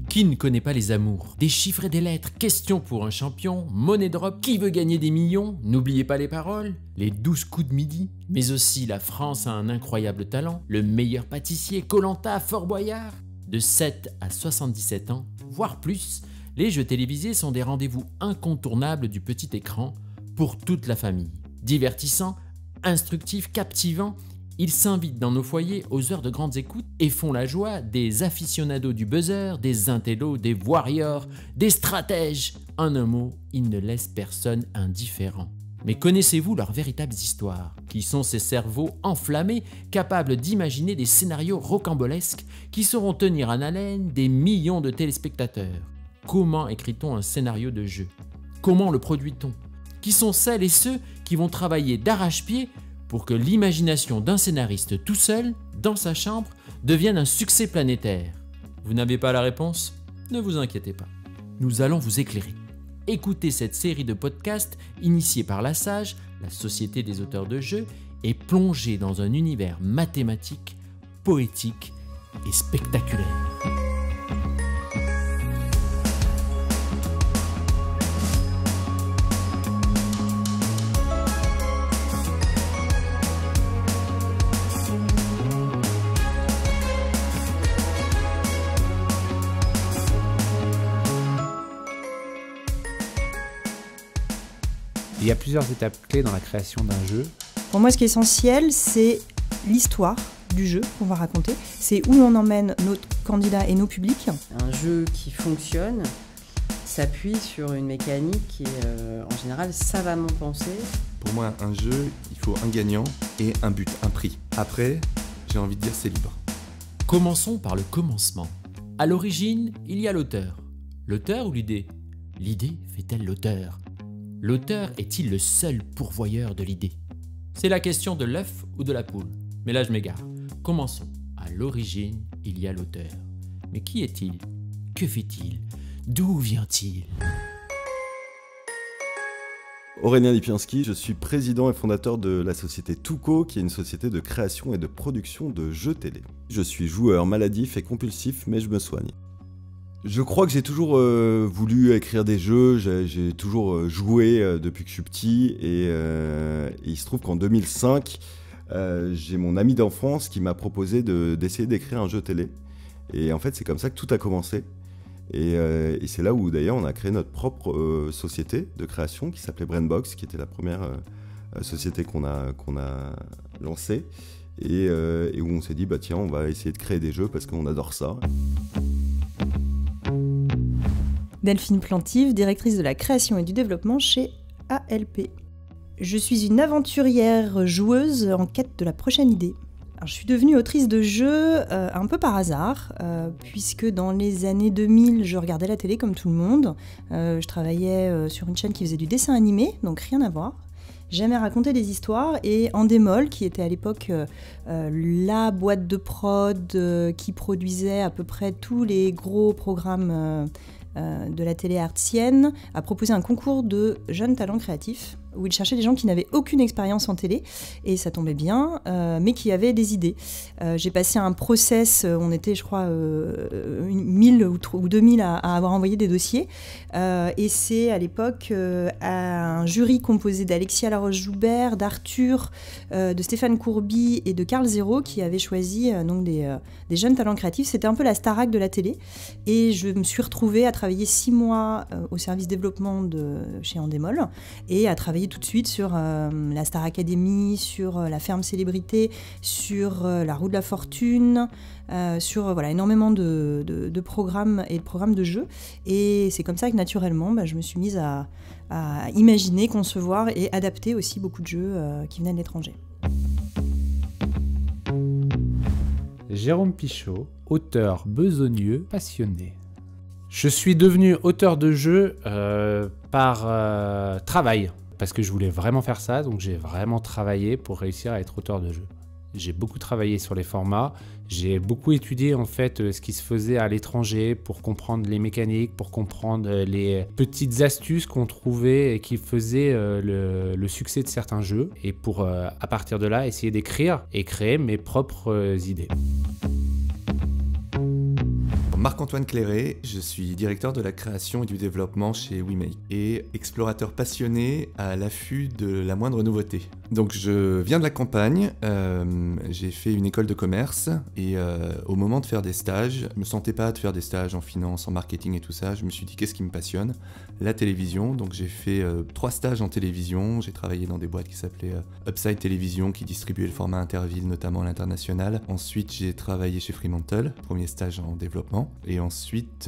Qui ne connaît pas les amours? Des chiffres et des lettres, question pour un champion, money drop, qui veut gagner des millions? N'oubliez pas les paroles, les 12 coups de midi, mais aussi la France a un incroyable talent, le meilleur pâtissier, Koh-Lanta, Fort Boyard. De 7 à 77 ans, voire plus, les jeux télévisés sont des rendez-vous incontournables du petit écran pour toute la famille. Divertissants, instructifs, captivants, ils s'invitent dans nos foyers aux heures de grandes écoutes et font la joie des aficionados du buzzer, des intellos, des warriors, des stratèges. En un mot, ils ne laissent personne indifférent. Mais connaissez-vous leurs véritables histoires? Qui sont ces cerveaux enflammés, capables d'imaginer des scénarios rocambolesques qui sauront tenir en haleine des millions de téléspectateurs? Comment écrit-on un scénario de jeu? Comment le produit-on? Qui sont celles et ceux qui vont travailler d'arrache-pied pour que l'imagination d'un scénariste tout seul, dans sa chambre, devienne un succès planétaire? Vous n'avez pas la réponse? Ne vous inquiétez pas. Nous allons vous éclairer. Écoutez cette série de podcasts initiée par la SAGE, la Société des auteurs de jeux, et plongez dans un univers mathématique, poétique et spectaculaire. Il y a plusieurs étapes clés dans la création d'un jeu. Pour moi, ce qui est essentiel, c'est l'histoire du jeu qu'on va raconter. C'est où on emmène nos candidats et nos publics. Un jeu qui fonctionne s'appuie sur une mécanique qui est en général savamment pensée. Pour moi, un jeu, il faut un gagnant et un but, un prix. Après, j'ai envie de dire c'est libre. Commençons par le commencement. À l'origine, il y a l'auteur. L'auteur ou l'idée? L'idée fait-elle l'auteur? L'auteur est-il le seul pourvoyeur de l'idée? C'est la question de l'œuf ou de la poule. Mais là je m'égare. Commençons. À l'origine, il y a l'auteur. Mais qui est-il? Que fait-il? D'où vient-il? Aurélien Lipiansky, je suis président et fondateur de la société Touko, qui est une société de création et de production de jeux télé. Je suis joueur maladif et compulsif, mais je me soigne. Je crois que j'ai toujours voulu écrire des jeux, j'ai toujours joué depuis que je suis petit et il se trouve qu'en 2005, j'ai mon ami d'enfance qui m'a proposé d'essayer d'écrire un jeu télé. Et en fait, c'est comme ça que tout a commencé. Et c'est là où d'ailleurs on a créé notre propre société de création qui s'appelait Brainbox, qui était la première société qu'on a lancée et où on s'est dit bah tiens, on va essayer de créer des jeux parce qu'on adore ça. Delphine Plantive, directrice de la création et du développement chez ALP. Je suis une aventurière joueuse en quête de la prochaine idée. Alors, je suis devenue autrice de jeux un peu par hasard, puisque dans les années 2000, je regardais la télé comme tout le monde. Je travaillais sur une chaîne qui faisait du dessin animé, donc rien à voir. J'aimais raconter des histoires et Endemol, qui était à l'époque la boîte de prod qui produisait à peu près tous les gros programmes de la télé artienne, a proposé un concours de jeunes talents créatifs où il cherchait des gens qui n'avaient aucune expérience en télé, et ça tombait bien, mais qui avaient des idées. J'ai passé un process, on était je crois 1000 ou 2000 à avoir envoyé des dossiers, et c'est à l'époque un jury composé d'Alexia Laroche-Joubert, d'Arthur, de Stéphane Courby et de Carl Zéro qui avait choisi donc des jeunes talents créatifs. C'était un peu la Starac de la télé, et je me suis retrouvée à travailler 6 mois au service développement chez Endemol, et à travailler tout de suite sur la Star Academy, sur la ferme célébrité, sur la roue de la fortune, sur énormément de programmes et de programmes de jeux. Et c'est comme ça que naturellement, je me suis mise à imaginer, concevoir et adapter aussi beaucoup de jeux qui venaient de l'étranger. Jérôme Pichot, auteur besogneux, passionné. Je suis devenu auteur de jeux par travail, parce que je voulais vraiment faire ça, donc j'ai vraiment travaillé pour réussir à être auteur de jeux. J'ai beaucoup travaillé sur les formats, j'ai beaucoup étudié en fait ce qui se faisait à l'étranger pour comprendre les mécaniques, pour comprendre les petites astuces qu'on trouvait et qui faisaient le succès de certains jeux, et pour à partir de là essayer d'écrire et créer mes propres idées. Marc-Antoine Clairet, je suis directeur de la création et du développement chez WeMake et explorateur passionné à l'affût de la moindre nouveauté. Donc je viens de la campagne, j'ai fait une école de commerce et au moment de faire des stages, je me sentais pas de faire des stages en finance, en marketing et tout ça, je me suis dit qu'est-ce qui me passionne? La télévision, donc j'ai fait 3 stages en télévision, j'ai travaillé dans des boîtes qui s'appelaient Upside Télévision qui distribuaient le format Interville, notamment à l'international. Ensuite j'ai travaillé chez Fremantle, premier stage en développement. Et ensuite,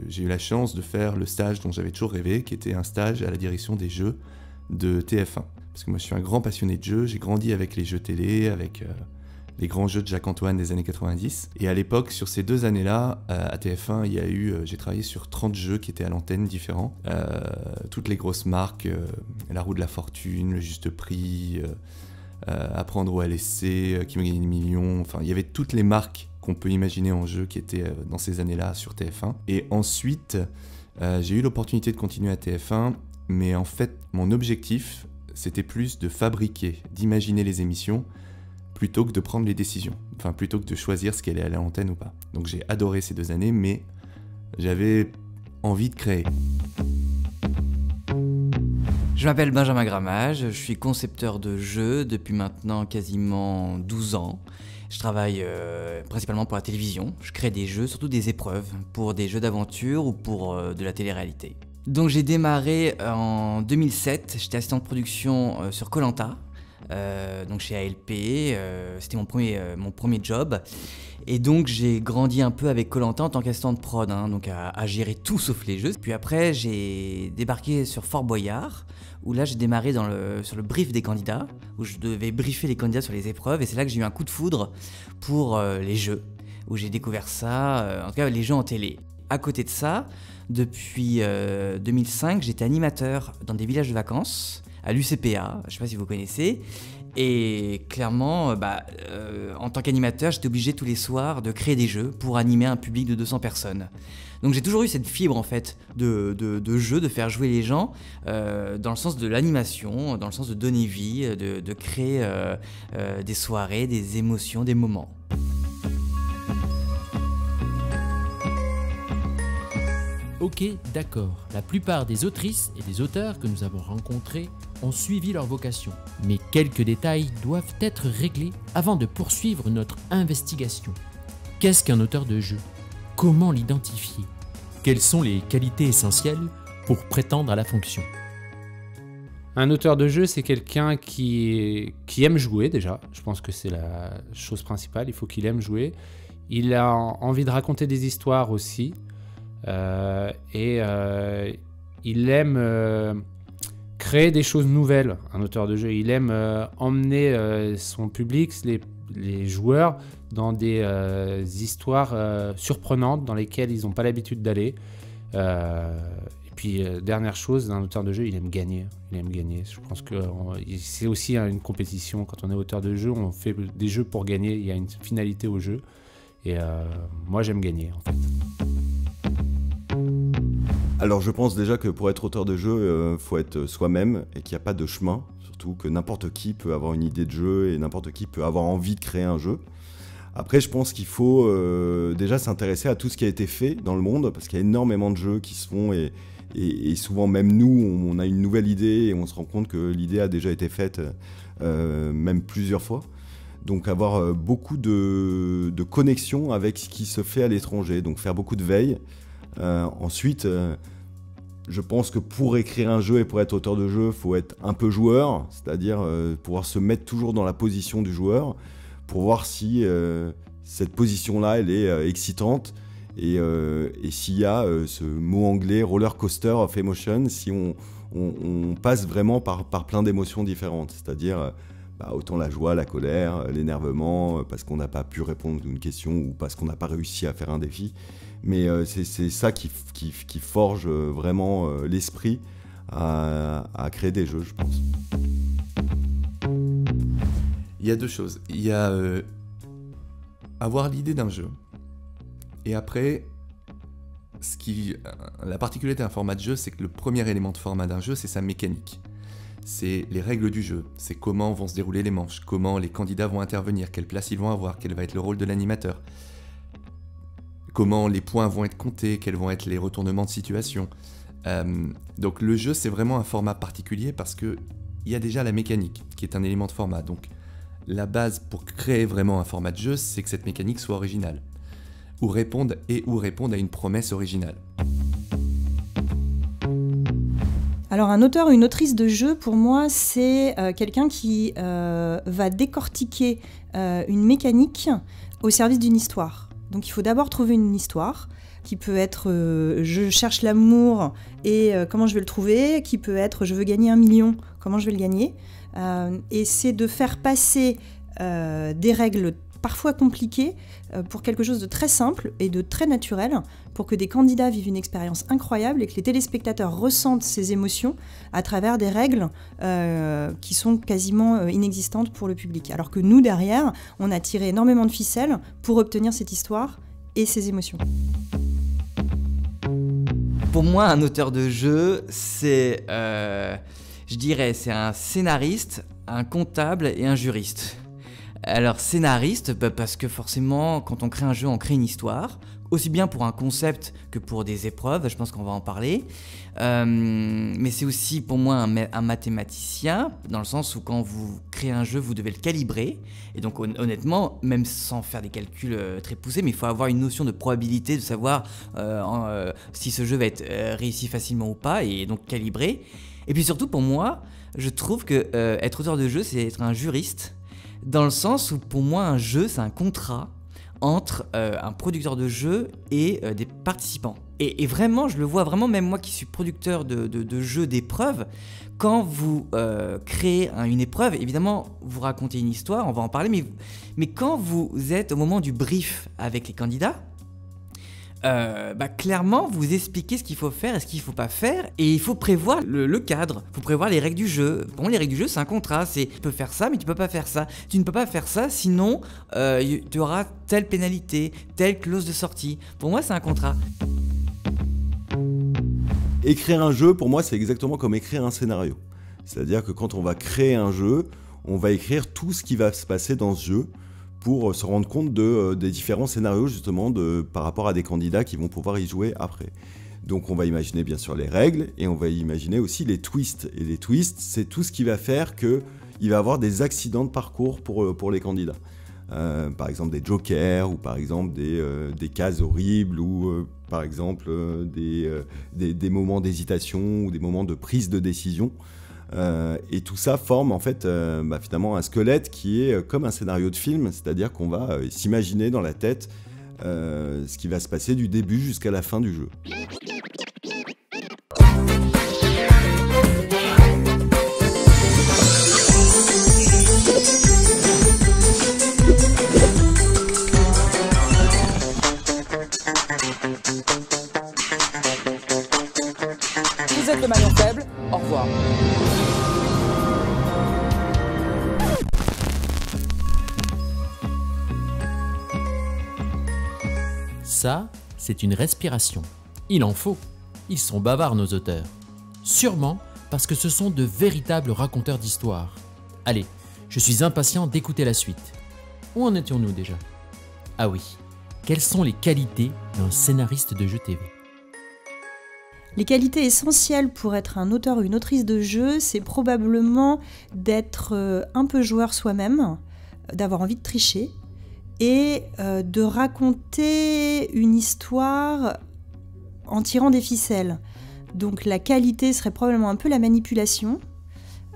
j'ai eu la chance de faire le stage dont j'avais toujours rêvé, qui était un stage à la direction des jeux de TF1. Parce que moi, je suis un grand passionné de jeux, j'ai grandi avec les jeux télé, avec les grands jeux de Jacques-Antoine des années 90. Et à l'époque, sur ces 2 années-là, à TF1, il y a eu, j'ai travaillé sur 30 jeux qui étaient à l'antenne différents. Toutes les grosses marques, La Roue de la Fortune, Le Juste Prix, Apprendre ou à laisser, Qui veut gagner des millions, enfin, il y avait toutes les marques qu'on peut imaginer en jeu qui était dans ces années-là sur TF1. Et ensuite, j'ai eu l'opportunité de continuer à TF1, mais en fait, mon objectif, c'était plus de fabriquer, d'imaginer les émissions, plutôt que de prendre les décisions. Enfin, plutôt que de choisir ce qui allait à l'antenne ou pas. Donc j'ai adoré ces 2 années, mais j'avais envie de créer. Je m'appelle Benjamin Grammage, je suis concepteur de jeux depuis maintenant quasiment 12 ans. Je travaille principalement pour la télévision, je crée des jeux, surtout des épreuves, pour des jeux d'aventure ou pour de la télé-réalité. Donc j'ai démarré en 2007, j'étais assistant de production sur Koh-Lanta, donc chez ALP, c'était mon premier job. Et donc j'ai grandi un peu avec Koh-Lanta en tant qu'assistant de prod, donc à gérer tout sauf les jeux. Puis après j'ai débarqué sur Fort Boyard, où là j'ai démarré sur le brief des candidats, où je devais briefer les candidats sur les épreuves, et c'est là que j'ai eu un coup de foudre pour les jeux, où j'ai découvert ça, en tout cas les jeux en télé. À côté de ça, depuis 2005, j'étais animateur dans des villages de vacances, à l'UCPA, je ne sais pas si vous connaissez, et clairement, en tant qu'animateur, j'étais obligé tous les soirs de créer des jeux pour animer un public de 200 personnes. Donc j'ai toujours eu cette fibre en fait de jeu, de faire jouer les gens dans le sens de l'animation, dans le sens de donner vie, de créer des soirées, des émotions, des moments. Ok, d'accord, la plupart des autrices et des auteurs que nous avons rencontrés ont suivi leur vocation. Mais quelques détails doivent être réglés avant de poursuivre notre investigation. Qu'est-ce qu'un auteur de jeu? Comment l'identifier? Quelles sont les qualités essentielles pour prétendre à la fonction? Un auteur de jeu, c'est quelqu'un qui aime jouer déjà. Je pense que c'est la chose principale, il faut qu'il aime jouer. Il a envie de raconter des histoires aussi. Il aime créer des choses nouvelles, un auteur de jeu. Il aime emmener son public, les joueurs, dans des histoires surprenantes dans lesquelles ils n'ont pas l'habitude d'aller. Et puis, dernière chose, un auteur de jeu, il aime gagner. Il aime gagner. Je pense que c'est aussi une compétition. Quand on est auteur de jeu, on fait des jeux pour gagner. Il y a une finalité au jeu. Et moi, j'aime gagner, en fait. Alors je pense déjà que pour être auteur de jeu, faut être soi-même et qu'il n'y a pas de chemin. Surtout que n'importe qui peut avoir une idée de jeu et n'importe qui peut avoir envie de créer un jeu. Après je pense qu'il faut déjà s'intéresser à tout ce qui a été fait dans le monde, parce qu'il y a énormément de jeux qui se font et souvent même nous on a une nouvelle idée et on se rend compte que l'idée a déjà été faite même plusieurs fois. Donc avoir beaucoup de connexion avec ce qui se fait à l'étranger, donc faire beaucoup de veille. Ensuite, je pense que pour écrire un jeu et pour être auteur de jeu, il faut être un peu joueur, c'est-à-dire pouvoir se mettre toujours dans la position du joueur pour voir si cette position-là, elle est excitante et s'il y a ce mot anglais roller coaster of emotion, si on passe vraiment par plein d'émotions différentes, c'est-à-dire autant la joie, la colère, l'énervement, parce qu'on n'a pas pu répondre à une question ou parce qu'on n'a pas réussi à faire un défi. Mais c'est ça qui forge vraiment l'esprit à créer des jeux, je pense. Il y a 2 choses. Il y a avoir l'idée d'un jeu. Et après, la particularité d'un format de jeu, c'est que le premier élément de format d'un jeu, c'est sa mécanique. C'est les règles du jeu, c'est comment vont se dérouler les manches, comment les candidats vont intervenir, quelle place ils vont avoir, quel va être le rôle de l'animateur. comment les points vont être comptés, quels vont être les retournements de situation. Donc le jeu, c'est vraiment un format particulier parce qu'il y a déjà la mécanique, qui est un élément de format. Donc la base pour créer vraiment un format de jeu, c'est que cette mécanique soit originale, ou réponde à une promesse originale. Alors un auteur ou une autrice de jeu, pour moi, c'est quelqu'un qui va décortiquer une mécanique au service d'une histoire. Donc il faut d'abord trouver une histoire qui peut être je cherche l'amour et comment je vais le trouver, qui peut être je veux gagner 1 million, comment je vais le gagner. Et c'est de faire passer des règles parfois compliquées pour quelque chose de très simple et de très naturel, pour que des candidats vivent une expérience incroyable et que les téléspectateurs ressentent ces émotions à travers des règles qui sont quasiment inexistantes pour le public. Alors que nous, derrière, on a tiré énormément de ficelles pour obtenir cette histoire et ces émotions. Pour moi, un auteur de jeu, c'est, je dirais, c'est un scénariste, un comptable et un juriste. Alors scénariste, parce que forcément, quand on crée un jeu, on crée une histoire, aussi bien pour un concept que pour des épreuves, je pense qu'on va en parler. Mais c'est aussi pour moi un mathématicien, dans le sens où quand vous créez un jeu, vous devez le calibrer. Et donc honnêtement, même sans faire des calculs très poussés, mais il faut avoir une notion de probabilité, de savoir si ce jeu va être réussi facilement ou pas, et donc calibrer. Et puis surtout pour moi, je trouve que être auteur de jeu, c'est être un juriste, dans le sens où pour moi un jeu, c'est un contrat entre un producteur de jeu et des participants. Et vraiment, je le vois vraiment, même moi qui suis producteur de jeux d'épreuves, quand vous créez une épreuve, évidemment, vous racontez une histoire, on va en parler, mais quand vous êtes au moment du brief avec les candidats, clairement, vous expliquez ce qu'il faut faire et ce qu'il ne faut pas faire, et il faut prévoir le cadre, il faut prévoir les règles du jeu. Pour moi, les règles du jeu, c'est un contrat, c'est tu peux faire ça, mais tu peux pas faire ça. Tu ne peux pas faire ça, sinon tu auras telle pénalité, telle clause de sortie. Pour moi, c'est un contrat. Écrire un jeu, pour moi, c'est exactement comme écrire un scénario. C'est-à-dire que quand on va créer un jeu, on va écrire tout ce qui va se passer dans ce jeu, pour se rendre compte des différents scénarios justement par rapport à des candidats qui vont pouvoir y jouer après. Donc on va imaginer bien sûr les règles et on va imaginer aussi les twists. Et les twists, c'est tout ce qui va faire qu'il va y avoir des accidents de parcours pour les candidats. Par exemple des jokers ou par exemple des cases horribles ou par exemple des moments d'hésitation ou des moments de prise de décision. Et tout ça forme en fait finalement un squelette qui est comme un scénario de film, c'est-à-dire qu'on va s'imaginer dans la tête ce qui va se passer du début jusqu'à la fin du jeu. Vous êtes le maillon faible, au revoir. Ça, c'est une respiration. Il en faut. Ils sont bavards, nos auteurs. Sûrement parce que ce sont de véritables raconteurs d'histoires. Allez, je suis impatient d'écouter la suite. Où en étions-nous déjà? Ah oui, quelles sont les qualités d'un scénariste de jeu TV? Les qualités essentielles pour être un auteur ou une autrice de jeu, c'est probablement d'être un peu joueur soi-même, d'avoir envie de tricher et de raconter une histoire en tirant des ficelles. Donc la qualité serait probablement un peu la manipulation,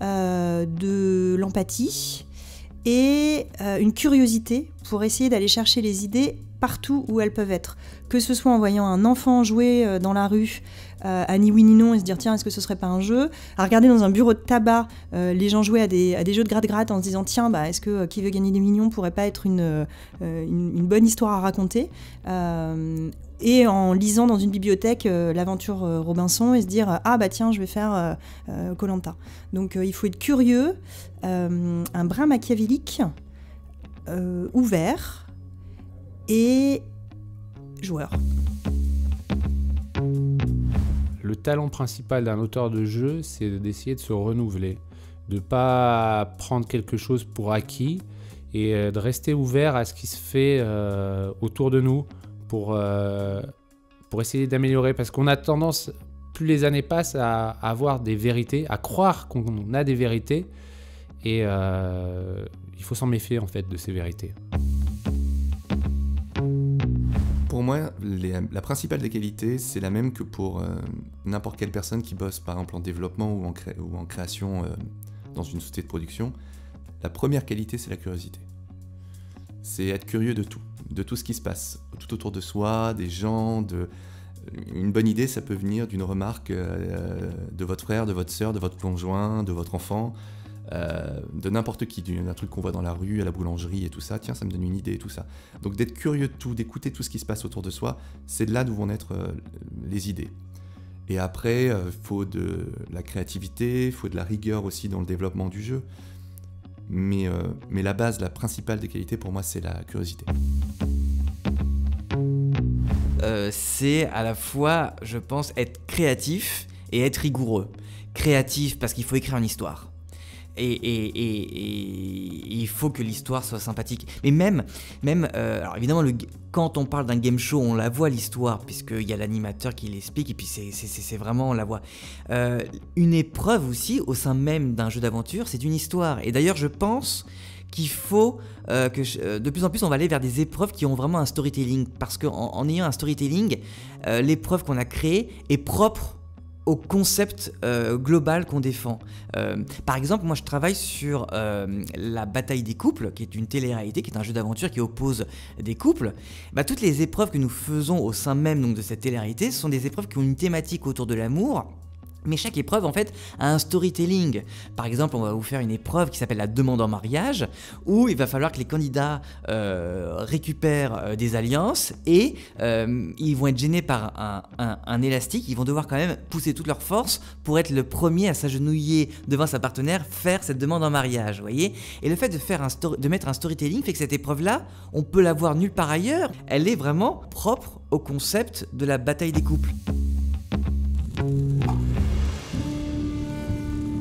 de l'empathie et une curiosité pour essayer d'aller chercher les idées partout où elles peuvent être. Que ce soit en voyant un enfant jouer dans la rue à ni oui ni non et se dire tiens, est-ce que ce serait pas un jeu, à regarder dans un bureau de tabac les gens jouer à des jeux de gratte-gratte en se disant tiens, est-ce que Qui veut gagner des millions pourrait pas être une bonne histoire à raconter, et en lisant dans une bibliothèque l'aventure Robinson et se dire tiens, je vais faire Koh-Lanta. Donc il faut être curieux, un brin machiavélique, ouvert et joueur. Le talent principal d'un auteur de jeu, c'est d'essayer de se renouveler, de ne pas prendre quelque chose pour acquis et de rester ouvert à ce qui se fait autour de nous pour essayer d'améliorer, parce qu'on a tendance, plus les années passent, à avoir des vérités, à croire qu'on a des vérités, et il faut s'en méfier en fait de ces vérités. Pour moi, la principale des qualités, c'est la même que pour n'importe quelle personne qui bosse par exemple en développement ou en création dans une société de production. La première qualité, c'est la curiosité. C'est être curieux de tout ce qui se passe, tout autour de soi, des gens. Une bonne idée, ça peut venir d'une remarque de votre frère, de votre sœur, de votre conjoint, de votre enfant, de n'importe qui, d'un truc qu'on voit dans la rue, à la boulangerie et tout ça. Tiens, ça me donne une idée et tout ça. Donc d'être curieux de tout, d'écouter tout ce qui se passe autour de soi, c'est de là d'où vont naître les idées. Et après, il faut de la créativité, il faut de la rigueur aussi dans le développement du jeu. Mais la base, la principale des qualités pour moi, c'est la curiosité. C'est à la fois, je pense, être créatif et être rigoureux. Créatif parce qu'il faut écrire une histoire. Et il faut que l'histoire soit sympathique. Mais même alors évidemment, quand on parle d'un game show, on la voit l'histoire, puisqu'il y a l'animateur qui l'explique, et puis c'est vraiment, on la voit. Une épreuve aussi, au sein même d'un jeu d'aventure, c'est une histoire. Et d'ailleurs, je pense qu'il faut que de plus en plus, on va aller vers des épreuves qui ont vraiment un storytelling. Parce qu'en ayant un storytelling, l'épreuve qu'on a créée est propre au concept global qu'on défend. Par exemple, moi je travaille sur la bataille des couples, qui est une télé-réalité, qui est un jeu d'aventure qui oppose des couples. Toutes les épreuves que nous faisons au sein même donc, de cette télé-réalité sont des épreuves qui ont une thématique autour de l'amour. Mais chaque épreuve, en fait, a un storytelling. Par exemple, on va vous faire une épreuve qui s'appelle la demande en mariage, où il va falloir que les candidats récupèrent des alliances et ils vont être gênés par un élastique. Ils vont devoir quand même pousser toute leur force pour être le premier à s'agenouiller devant sa partenaire, faire cette demande en mariage, vous voyez. Et le fait de mettre un storytelling fait que cette épreuve-là, on peut la voir nulle part ailleurs. Elle est vraiment propre au concept de la bataille des couples.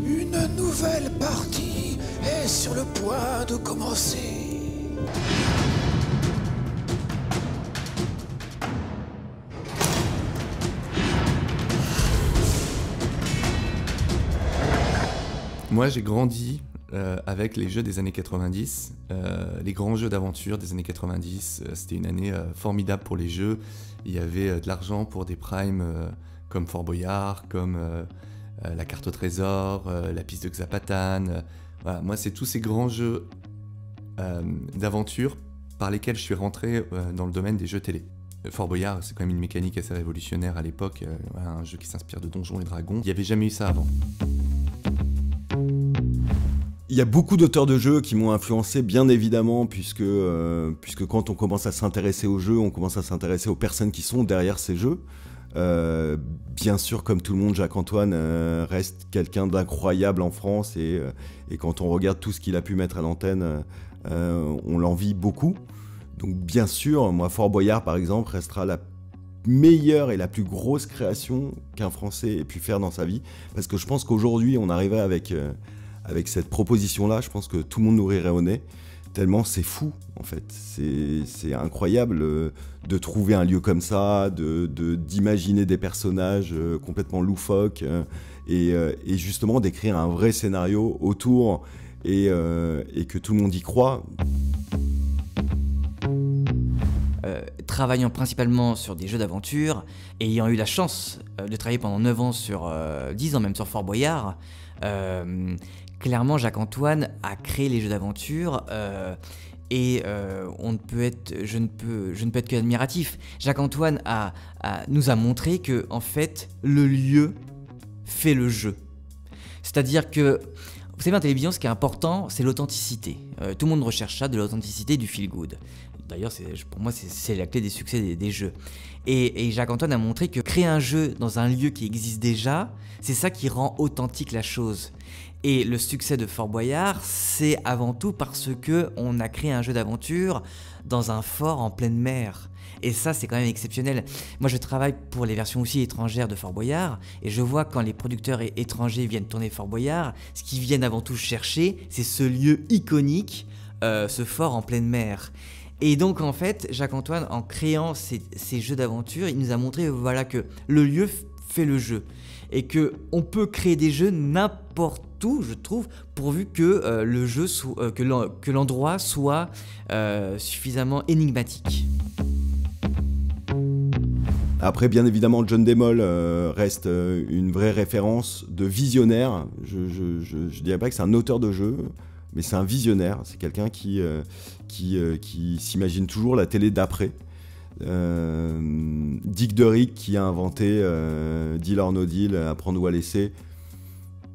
Une nouvelle partie est sur le point de commencer. Moi, j'ai grandi avec les jeux des années 90, les grands jeux d'aventure des années 90. C'était une année formidable pour les jeux. Il y avait de l'argent pour des primes comme Fort Boyard, comme la carte au trésor, la piste de Xapatan. Voilà. Moi, c'est tous ces grands jeux d'aventure par lesquels je suis rentré dans le domaine des jeux télé. Fort Boyard, c'est quand même une mécanique assez révolutionnaire à l'époque, un jeu qui s'inspire de Donjons et Dragons. Il n'y avait jamais eu ça avant. Il y a beaucoup d'auteurs de jeux qui m'ont influencé, bien évidemment, puisque quand on commence à s'intéresser aux jeux, on commence à s'intéresser aux personnes qui sont derrière ces jeux. Bien sûr, comme tout le monde, Jacques-Antoine reste quelqu'un d'incroyable en France et quand on regarde tout ce qu'il a pu mettre à l'antenne, on l'envie beaucoup. Donc bien sûr, moi, Fort Boyard, par exemple, restera la meilleure et la plus grosse création qu'un Français ait pu faire dans sa vie, parce que je pense qu'aujourd'hui, on arriverait avec cette proposition-là, je pense que tout le monde nous rirait au nez, tellement c'est fou, en fait. C'est incroyable de trouver un lieu comme ça, d'imaginer des personnages complètement loufoques, et justement d'écrire un vrai scénario autour, et que tout le monde y croit. Travaillant principalement sur des jeux d'aventure, et ayant eu la chance de travailler pendant 9 ans sur 10 ans même sur Fort Boyard, clairement Jacques-Antoine a créé les jeux d'aventure et je ne peux être qu'admiratif. Jacques-Antoine nous a montré que en fait le lieu fait le jeu. C'est-à-dire que vous savez, en télévision, ce qui est important, c'est l'authenticité. Tout le monde recherche ça, de l'authenticité, du feel good. D'ailleurs, pour moi, c'est la clé des succès des jeux. Et Jacques-Antoine a montré que créer un jeu dans un lieu qui existe déjà, c'est ça qui rend authentique la chose. Et le succès de Fort Boyard, c'est avant tout parce qu'on a créé un jeu d'aventure dans un fort en pleine mer. Et ça, c'est quand même exceptionnel. Moi, je travaille pour les versions aussi étrangères de Fort Boyard, et je vois quand les producteurs étrangers viennent tourner Fort Boyard, ce qu'ils viennent avant tout chercher, c'est ce lieu iconique, ce fort en pleine mer. Et donc en fait, Jacques-Antoine, en créant ces jeux d'aventure, il nous a montré voilà, que le lieu fait le jeu. Et qu'on peut créer des jeux n'importe où, je trouve, pourvu que le jeu que l'endroit soit suffisamment énigmatique. Après, bien évidemment, John Demol reste une vraie référence de visionnaire. Je dirais pas que c'est un auteur de jeu, mais c'est un visionnaire. C'est quelqu'un qui s'imagine toujours la télé d'après. Dick Derick qui a inventé Deal or No Deal, Apprendre ou à laisser.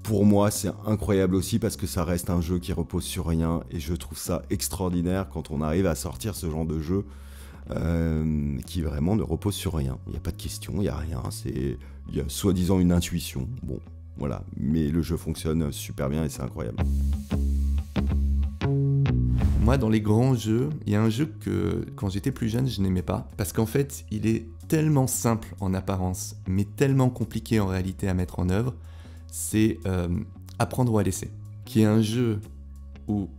Pour moi, c'est incroyable aussi parce que ça reste un jeu qui repose sur rien et je trouve ça extraordinaire quand on arrive à sortir ce genre de jeu qui vraiment ne repose sur rien. Il n'y a pas de question, il n'y a rien. Il y a soi-disant une intuition. Bon, voilà. Mais le jeu fonctionne super bien et c'est incroyable. Moi, dans les grands jeux, il y a un jeu que, quand j'étais plus jeune, je n'aimais pas. Parce qu'en fait, il est tellement simple en apparence, mais tellement compliqué en réalité à mettre en œuvre. C'est Apprendre ou à laisser. Qui est un jeu où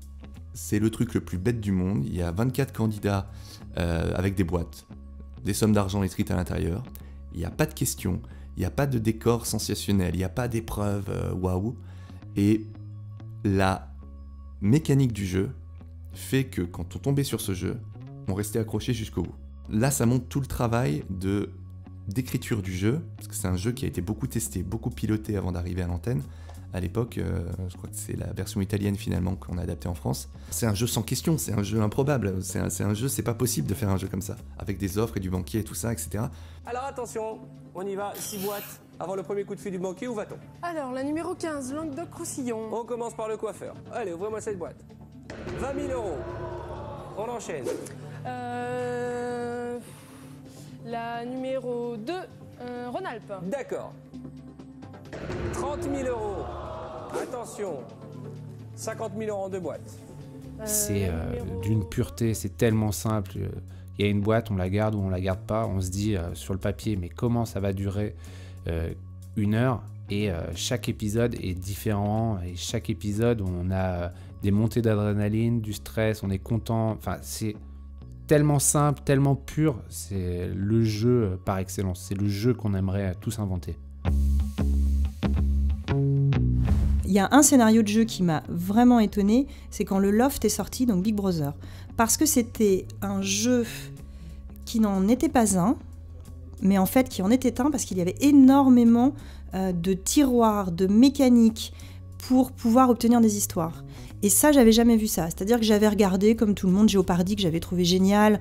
c'est le truc le plus bête du monde. Il y a 24 candidats avec des boîtes, des sommes d'argent écrites à l'intérieur. Il n'y a pas de questions, il n'y a pas de décor sensationnel, il n'y a pas d'épreuve waouh. Et la mécanique du jeu fait que quand on tombait sur ce jeu, on restait accroché jusqu'au bout. Là, ça montre tout le travail d'écriture du jeu, parce que c'est un jeu qui a été beaucoup testé, beaucoup piloté avant d'arriver à l'antenne. À l'époque, je crois que c'est la version italienne finalement qu'on a adaptée en France. C'est un jeu sans question, c'est un jeu improbable, c'est un jeu, c'est pas possible de faire un jeu comme ça, avec des offres et du banquier et tout ça, etc. Alors attention, on y va, 6 boîtes avant le premier coup de fil du banquier, où va-t-on? Alors, la numéro 15, Languedoc-Roussillon. On commence par le coiffeur. Allez, ouvrez-moi cette boîte. 20 000 €. On enchaîne. La numéro 2, Rhône-Alpes. D'accord. 30 000 €. Attention. 50 000 € en 2 boîtes. C'est d'une pureté, c'est tellement simple. Il y a une boîte, on la garde ou on la garde pas. On se dit sur le papier, mais comment ça va durer 1 heure? Et chaque épisode est différent. Et chaque épisode, on a des montées d'adrénaline, du stress, on est content. Enfin, c'est tellement simple, tellement pur. C'est le jeu par excellence. C'est le jeu qu'on aimerait tous inventer. Il y a un scénario de jeu qui m'a vraiment étonnée, c'est quand le Loft est sorti, donc Big Brother. Parce que c'était un jeu qui n'en était pas un, mais en fait qui en était un parce qu'il y avait énormément de tiroirs, de mécaniques pour pouvoir obtenir des histoires. Et ça, j'avais jamais vu ça. C'est-à-dire que j'avais regardé, comme tout le monde, Jeopardy, que j'avais trouvé génial,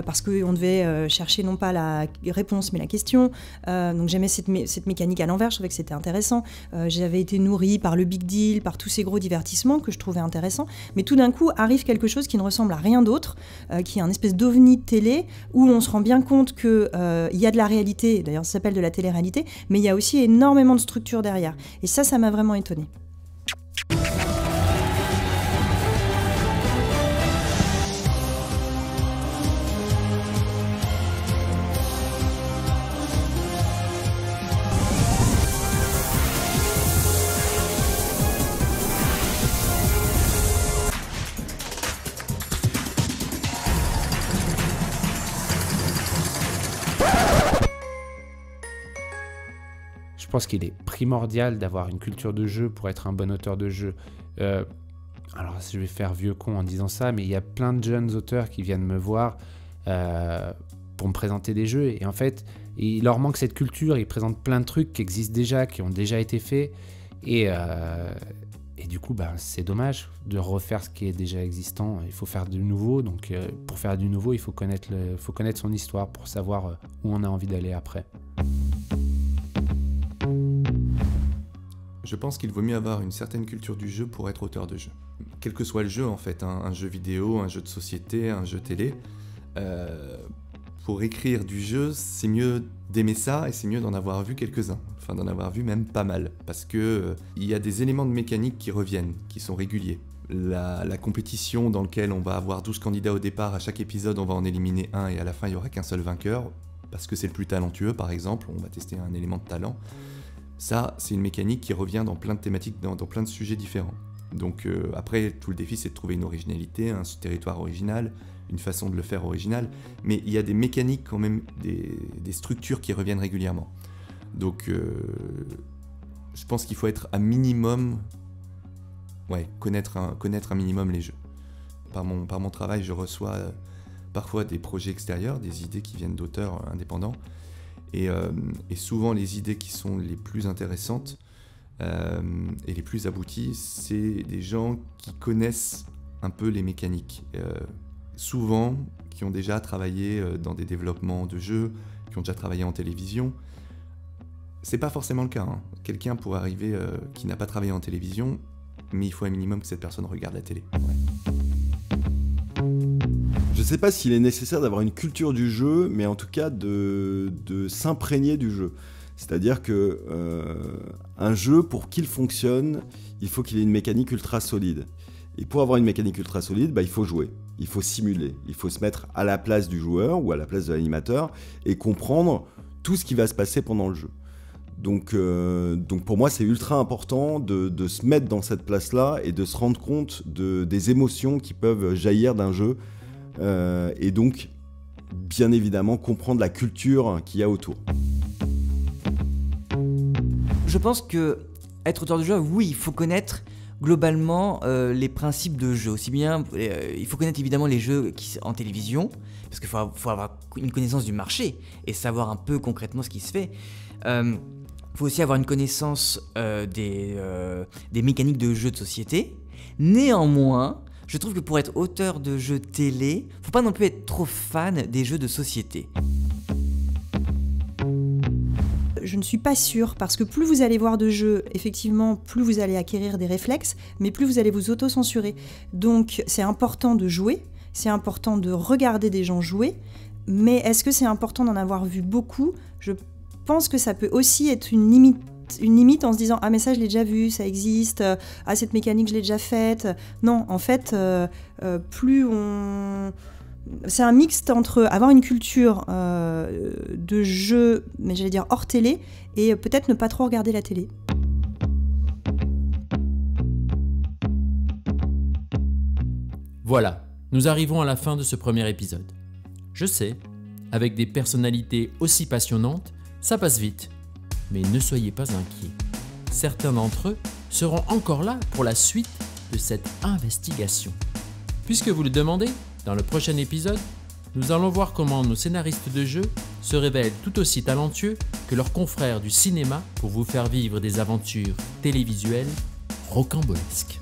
parce qu'on devait chercher non pas la réponse, mais la question. Donc j'aimais cette mécanique à l'envers, je trouvais que c'était intéressant. J'avais été nourrie par le Big Deal, par tous ces gros divertissements que je trouvais intéressants. Mais tout d'un coup, arrive quelque chose qui ne ressemble à rien d'autre, qui est un espèce d'ovni de télé, où on se rend bien compte qu'il y a de la réalité, d'ailleurs ça s'appelle de la télé-réalité, mais il y a aussi énormément de structure derrière. Et ça m'a vraiment étonnée. Je pense qu'il est primordial d'avoir une culture de jeu pour être un bon auteur de jeu. Alors, je vais faire vieux con en disant ça, mais il y a plein de jeunes auteurs qui viennent me voir pour me présenter des jeux. Et en fait, il leur manque cette culture. Ils présentent plein de trucs qui existent déjà, qui ont déjà été faits. Et du coup, c'est dommage de refaire ce qui est déjà existant. Il faut faire du nouveau. Donc, pour faire du nouveau, il faut connaître son histoire pour savoir où on a envie d'aller après. Je pense qu'il vaut mieux avoir une certaine culture du jeu pour être auteur de jeu. Quel que soit le jeu en fait, un jeu vidéo, un jeu de société, un jeu télé, pour écrire du jeu, c'est mieux d'aimer ça et c'est mieux d'en avoir vu quelques-uns. Enfin d'en avoir vu même pas mal. Parce que il y a des éléments de mécanique qui reviennent, qui sont réguliers. La compétition dans laquelle on va avoir 12 candidats au départ, à chaque épisode on va en éliminer un et à la fin il n'y aura qu'un seul vainqueur. Parce que c'est le plus talentueux par exemple, on va tester un élément de talent. Ça, c'est une mécanique qui revient dans plein de thématiques, dans plein de sujets différents. Donc après, tout le défi, c'est de trouver une originalité, un territoire original, une façon de le faire original, mais il y a des mécaniques quand même, des structures qui reviennent régulièrement. Donc je pense qu'il faut être à minimum, connaître un minimum les jeux. Par mon travail, je reçois parfois des projets extérieurs, des idées qui viennent d'auteurs indépendants, et souvent les idées qui sont les plus intéressantes et les plus abouties, c'est des gens qui connaissent un peu les mécaniques. Souvent, qui ont déjà travaillé dans des développements de jeux, qui ont déjà travaillé en télévision. C'est pas forcément le cas, hein. Quelqu'un pourrait arriver qui n'a pas travaillé en télévision, mais il faut un minimum que cette personne regarde la télé. Je sais pas s'il est nécessaire d'avoir une culture du jeu, mais en tout cas de s'imprégner du jeu. C'est-à-dire que un jeu, pour qu'il fonctionne, il faut qu'il ait une mécanique ultra solide. Et pour avoir une mécanique ultra solide, il faut jouer, il faut simuler, il faut se mettre à la place du joueur ou à la place de l'animateur et comprendre tout ce qui va se passer pendant le jeu. Donc pour moi, c'est ultra important de se mettre dans cette place-là et de se rendre compte des émotions qui peuvent jaillir d'un jeu et donc, bien évidemment, comprendre la culture qu'il y a autour. Je pense que être auteur de jeu, oui, il faut connaître globalement les principes de jeu. Aussi bien, il faut connaître évidemment les jeux en télévision, parce qu'il faut avoir une connaissance du marché et savoir un peu concrètement ce qui se fait. Il faut aussi avoir une connaissance des mécaniques de jeux de société. Néanmoins, je trouve que pour être auteur de jeux télé, faut pas non plus être trop fan des jeux de société. Je ne suis pas sûre, parce que plus vous allez voir de jeux, effectivement, plus vous allez acquérir des réflexes, mais plus vous allez vous auto-censurer. Donc c'est important de jouer, c'est important de regarder des gens jouer, mais est-ce que c'est important d'en avoir vu beaucoup ? Je pense que ça peut aussi être une limite en se disant « Ah mais ça je l'ai déjà vu, ça existe, ah cette mécanique je l'ai déjà faite ». Non, en fait, plus on... C'est un mixte entre avoir une culture de jeu, mais j'allais dire hors télé, et peut-être ne pas trop regarder la télé. Voilà, nous arrivons à la fin de ce premier épisode. Je sais, avec des personnalités aussi passionnantes, ça passe vite. Mais ne soyez pas inquiets. Certains d'entre eux seront encore là pour la suite de cette investigation. Puisque vous le demandez, dans le prochain épisode, nous allons voir comment nos scénaristes de jeux se révèlent tout aussi talentueux que leurs confrères du cinéma pour vous faire vivre des aventures télévisuelles rocambolesques.